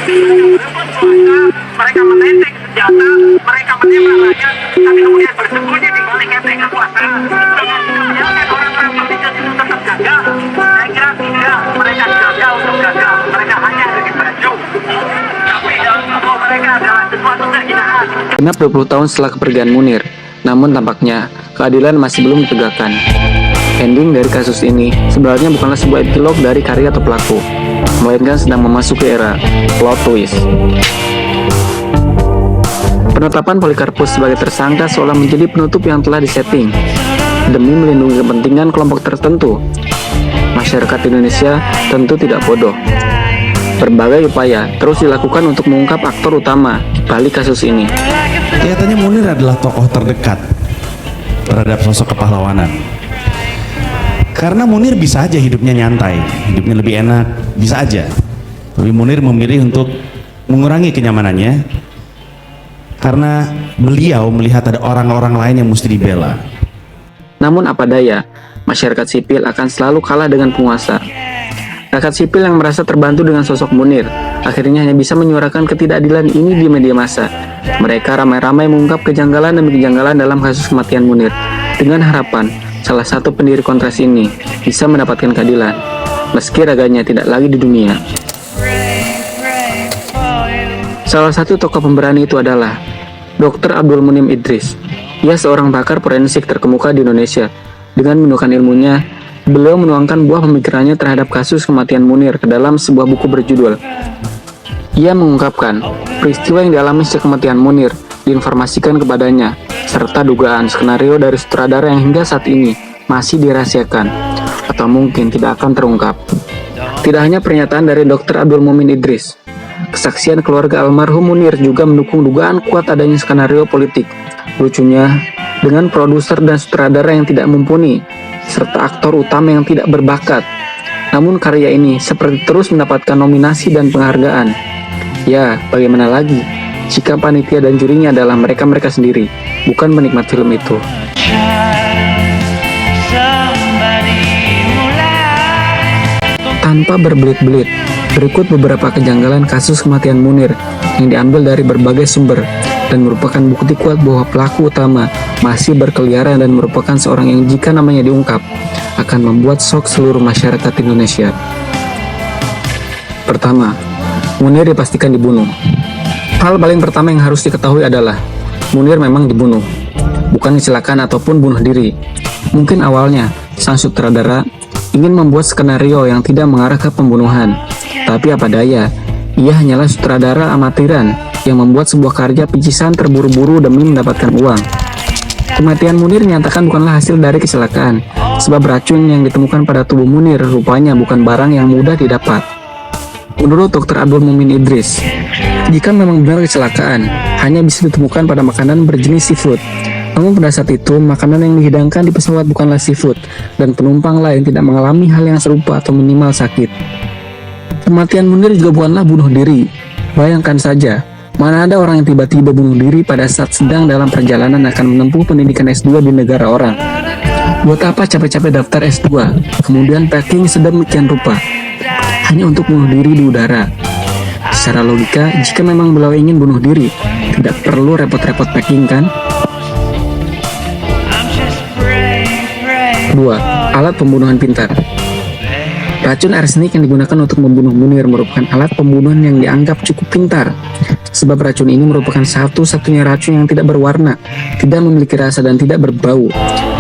Mereka menenteng senjata, mereka menembak rakyat, tapi kemudian bersembunyi di balik enteng kekuasaan. Dengan orang Republikan itu tetap gagal. Saya kira tidak, mereka gagal untuk gagal. Mereka hanya ingin maju. Tapi dalam tubuh mereka adalah sesuatu terhinaan. Genap 20 tahun setelah kepergian Munir, namun tampaknya keadilan masih belum ditegakkan. Ending dari kasus ini sebenarnya bukanlah sebuah epilog dari karya atau pelaku, melainkan sedang memasuki era plot twist. Penetapan Polikarpus sebagai tersangka seolah menjadi penutup yang telah disetting demi melindungi kepentingan kelompok tertentu. Masyarakat Indonesia tentu tidak bodoh. Berbagai upaya terus dilakukan untuk mengungkap aktor utama di balik kasus ini. Kelihatannya Munir adalah tokoh terdekat terhadap sosok kepahlawanan. Karena Munir bisa aja hidupnya nyantai, hidupnya lebih enak, bisa aja. Tapi Munir memilih untuk mengurangi kenyamanannya karena beliau melihat ada orang-orang lain yang mesti dibela. Namun apa daya, masyarakat sipil akan selalu kalah dengan penguasa. Rakyat sipil yang merasa terbantu dengan sosok Munir akhirnya hanya bisa menyuarakan ketidakadilan ini di media massa. Mereka ramai-ramai mengungkap kejanggalan demi kejanggalan dalam kasus kematian Munir dengan harapan salah satu pendiri kontras ini bisa mendapatkan keadilan meski raganya tidak lagi di dunia. Salah satu tokoh pemberani itu adalah Dr. Abdul Munim Idris. Ia seorang pakar forensik terkemuka di Indonesia. Dengan menggunakan ilmunya, beliau menuangkan buah pemikirannya terhadap kasus kematian Munir ke dalam sebuah buku berjudul. Ia mengungkapkan peristiwa yang dialami sejak kematian Munir diinformasikan kepadanya, serta dugaan skenario dari sutradara yang hingga saat ini masih dirahasiakan atau mungkin tidak akan terungkap. Tidak hanya pernyataan dari Dr. Abdul Mumin Idris, kesaksian keluarga almarhum Munir juga mendukung dugaan kuat adanya skenario politik. Lucunya, dengan produser dan sutradara yang tidak mumpuni, serta aktor utama yang tidak berbakat. Namun karya ini seperti terus mendapatkan nominasi dan penghargaan. Ya, bagaimana lagi jika panitia dan jurinya adalah mereka-mereka sendiri, bukan penikmat film itu. Tanpa berbelit-belit, berikut beberapa kejanggalan kasus kematian Munir yang diambil dari berbagai sumber dan merupakan bukti kuat bahwa pelaku utama masih berkeliaran dan merupakan seorang yang jika namanya diungkap akan membuat shock seluruh masyarakat Indonesia. Pertama, Munir dipastikan dibunuh. Hal paling pertama yang harus diketahui adalah Munir memang dibunuh, bukan kecelakaan ataupun bunuh diri. Mungkin awalnya sang sutradara ingin membuat skenario yang tidak mengarah ke pembunuhan, tapi apa daya, ia hanyalah sutradara amatiran yang membuat sebuah karya picisan terburu-buru demi mendapatkan uang. Kematian Munir nyatakan bukanlah hasil dari kecelakaan, sebab racun yang ditemukan pada tubuh Munir rupanya bukan barang yang mudah didapat. Menurut Dr. Abdul Mumin Idris, jika memang benar kecelakaan, hanya bisa ditemukan pada makanan berjenis seafood. Namun pada saat itu, makanan yang dihidangkan di pesawat bukanlah seafood, dan penumpang lain tidak mengalami hal yang serupa atau minimal sakit. Kematian Munir juga bukanlah bunuh diri. Bayangkan saja, mana ada orang yang tiba-tiba bunuh diri pada saat sedang dalam perjalanan akan menempuh pendidikan S2 di negara orang. Buat apa capek-capek daftar S2, kemudian packing sedemikian rupa, hanya untuk bunuh diri di udara? Secara logika, jika memang beliau ingin bunuh diri, tidak perlu repot-repot packing kan? 2. Alat pembunuhan pintar. Racun arsenik yang digunakan untuk membunuh Munir merupakan alat pembunuhan yang dianggap cukup pintar, sebab racun ini merupakan satu-satunya racun yang tidak berwarna, tidak memiliki rasa dan tidak berbau,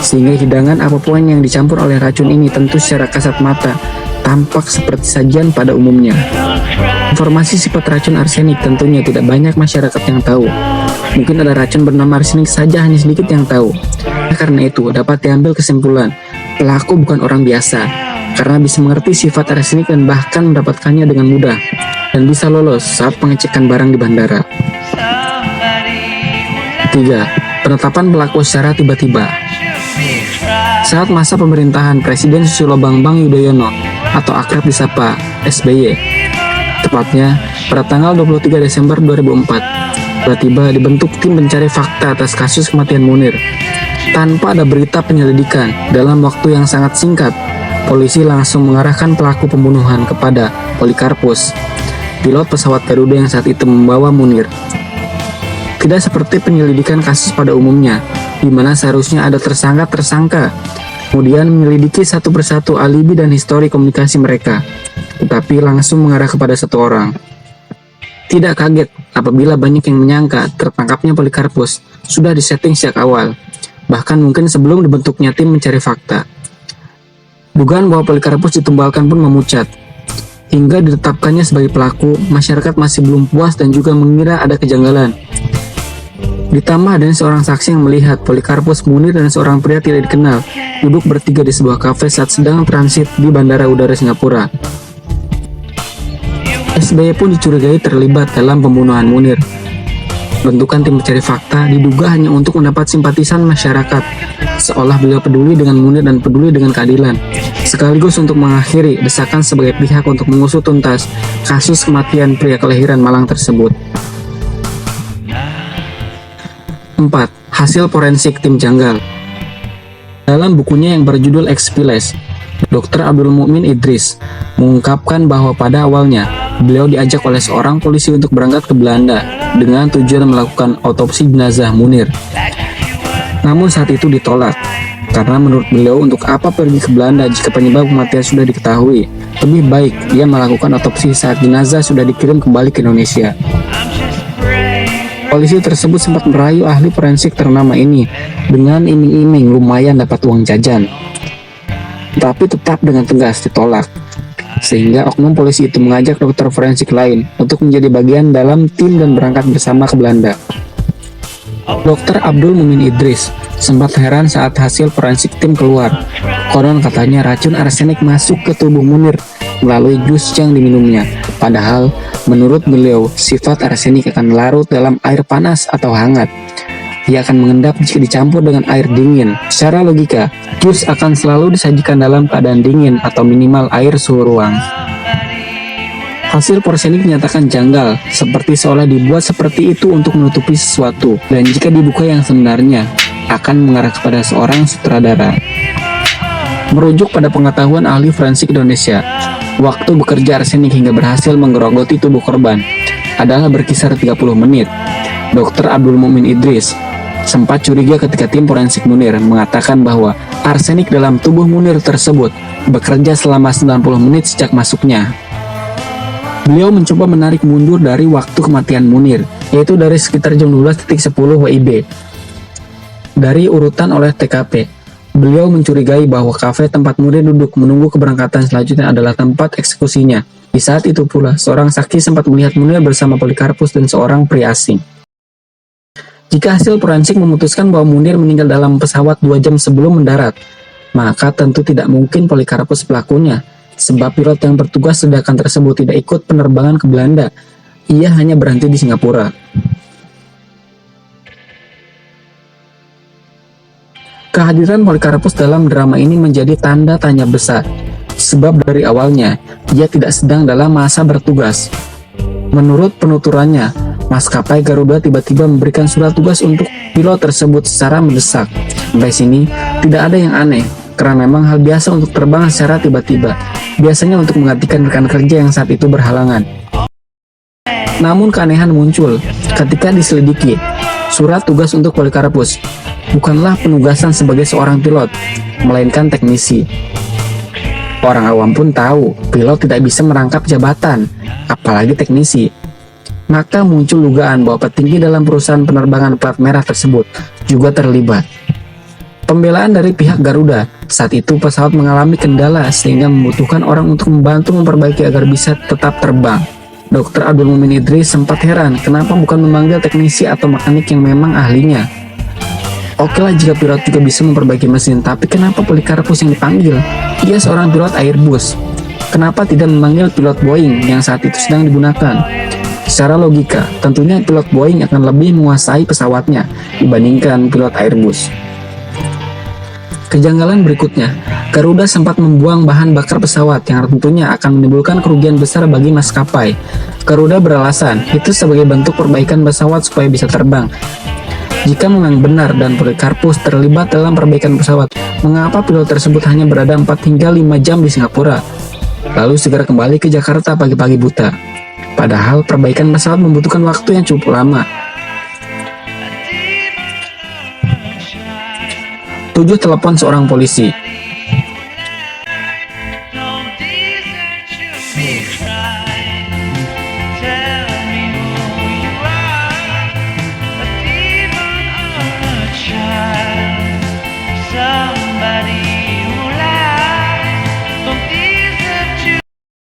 sehingga hidangan apapun yang dicampur oleh racun ini tentu secara kasat mata tampak seperti sajian pada umumnya. Informasi sifat racun arsenik tentunya tidak banyak masyarakat yang tahu. Mungkin ada racun bernama arsenik saja hanya sedikit yang tahu. Karena itu dapat diambil kesimpulan, pelaku bukan orang biasa, karena bisa mengerti sifat arsenik dan bahkan mendapatkannya dengan mudah, dan bisa lolos saat pengecekan barang di bandara. 3. Penetapan pelaku secara tiba-tiba. Saat masa pemerintahan Presiden Susilo Bambang Yudhoyono atau akrab disapa SBY, tepatnya pada tanggal 23 Desember 2004, tiba-tiba dibentuk tim pencari fakta atas kasus kematian Munir. Tanpa ada berita penyelidikan, dalam waktu yang sangat singkat, polisi langsung mengarahkan pelaku pembunuhan kepada Polikarpus. pilot pesawat Garuda yang saat itu membawa Munir. Tidak seperti penyelidikan kasus pada umumnya, di mana seharusnya ada tersangka-tersangka, kemudian menyelidiki satu persatu alibi dan histori komunikasi mereka, tetapi langsung mengarah kepada satu orang. Tidak kaget apabila banyak yang menyangka tertangkapnya Polikarpus sudah disetting sejak awal, bahkan mungkin sebelum dibentuknya tim mencari fakta. Dugaan bahwa Polikarpus ditumbalkan pun memucat. Hingga ditetapkannya sebagai pelaku, masyarakat masih belum puas dan juga mengira ada kejanggalan. Ditambah adanya seorang saksi yang melihat Polikarpus, Munir, dan seorang pria tidak dikenal duduk bertiga di sebuah kafe saat sedang transit di Bandara Udara Singapura. SBY pun dicurigai terlibat dalam pembunuhan Munir. Bentukan tim mencari fakta diduga hanya untuk mendapat simpatisan masyarakat, seolah beliau peduli dengan Munir dan peduli dengan keadilan, sekaligus untuk mengakhiri desakan sebagai pihak untuk mengusut tuntas kasus kematian pria kelahiran Malang tersebut. 4. Hasil forensik tim janggal. Dalam bukunya yang berjudul Ex-Piles, Dr. Abdul Mukmin Idris mengungkapkan bahwa pada awalnya beliau diajak oleh seorang polisi untuk berangkat ke Belanda dengan tujuan melakukan otopsi jenazah Munir. Namun saat itu ditolak, karena menurut beliau untuk apa pergi ke Belanda jika penyebab kematian sudah diketahui. Lebih baik ia melakukan otopsi saat jenazah sudah dikirim kembali ke Indonesia. Polisi tersebut sempat merayu ahli forensik ternama ini dengan iming-iming lumayan dapat uang jajan, tapi tetap dengan tegas ditolak, sehingga oknum polisi itu mengajak dokter forensik lain untuk menjadi bagian dalam tim dan berangkat bersama ke Belanda. Dr. Abdul Mukmin Idris sempat heran saat hasil forensik tim keluar. Konon katanya racun arsenik masuk ke tubuh Munir melalui jus yang diminumnya. Padahal menurut beliau sifat arsenik akan larut dalam air panas atau hangat. Ia akan mengendap jika dicampur dengan air dingin. Secara logika, jus akan selalu disajikan dalam keadaan dingin atau minimal air suhu ruang. Hasil forensik dinyatakan janggal, seperti seolah dibuat seperti itu untuk menutupi sesuatu, dan jika dibuka yang sebenarnya, akan mengarah kepada seorang sutradara. Merujuk pada pengetahuan ahli forensik Indonesia, waktu bekerja arsenik hingga berhasil menggerogoti tubuh korban adalah berkisar 30 menit. Dr. Abdul Mukmin Idris sempat curiga ketika tim forensik Munir mengatakan bahwa arsenik dalam tubuh Munir tersebut bekerja selama 90 menit sejak masuknya. Beliau mencoba menarik mundur dari waktu kematian Munir, yaitu dari sekitar jam 12.10 WIB. Dari urutan oleh TKP, beliau mencurigai bahwa kafe tempat Munir duduk menunggu keberangkatan selanjutnya adalah tempat eksekusinya. Di saat itu pula, seorang saksi sempat melihat Munir bersama Polikarpus dan seorang pria asing. Jika hasil forensik memutuskan bahwa Munir meninggal dalam pesawat 2 jam sebelum mendarat, maka tentu tidak mungkin Polikarpus pelakunya, sebab pilot yang bertugas ledakan tersebut tidak ikut penerbangan ke Belanda. Ia hanya berhenti di Singapura. Kehadiran Polikarpus dalam drama ini menjadi tanda tanya besar, sebab dari awalnya ia tidak sedang dalam masa bertugas. Menurut penuturannya, maskapai Garuda tiba-tiba memberikan surat tugas untuk pilot tersebut secara mendesak. Sampai sini tidak ada yang aneh, karena memang hal biasa untuk terbang secara tiba-tiba, biasanya untuk menggantikan rekan kerja yang saat itu berhalangan. Namun keanehan muncul ketika diselidiki. Surat tugas untuk Polikarpus bukanlah penugasan sebagai seorang pilot, melainkan teknisi. Orang awam pun tahu pilot tidak bisa merangkap jabatan, apalagi teknisi. Maka muncul dugaan bahwa petinggi dalam perusahaan penerbangan plat merah tersebut juga terlibat. Pembelaan dari pihak Garuda, saat itu pesawat mengalami kendala sehingga membutuhkan orang untuk membantu memperbaiki agar bisa tetap terbang. Dr. Abdul Mukmin Idris sempat heran kenapa bukan memanggil teknisi atau mekanik yang memang ahlinya. Oke lah jika pilot juga bisa memperbaiki mesin, tapi kenapa Polikarpus yang dipanggil? Ia seorang pilot Airbus. Kenapa tidak memanggil pilot Boeing yang saat itu sedang digunakan? Secara logika, tentunya pilot Boeing akan lebih menguasai pesawatnya dibandingkan pilot Airbus. Kejanggalan berikutnya, Garuda sempat membuang bahan bakar pesawat yang tentunya akan menimbulkan kerugian besar bagi maskapai. Garuda beralasan itu sebagai bentuk perbaikan pesawat supaya bisa terbang. Jika memang benar dan Polikarpus terlibat dalam perbaikan pesawat, mengapa pilot tersebut hanya berada 4 hingga 5 jam di Singapura, lalu segera kembali ke Jakarta pagi-pagi buta? Padahal perbaikan pesawat membutuhkan waktu yang cukup lama. 7. Telepon seorang polisi.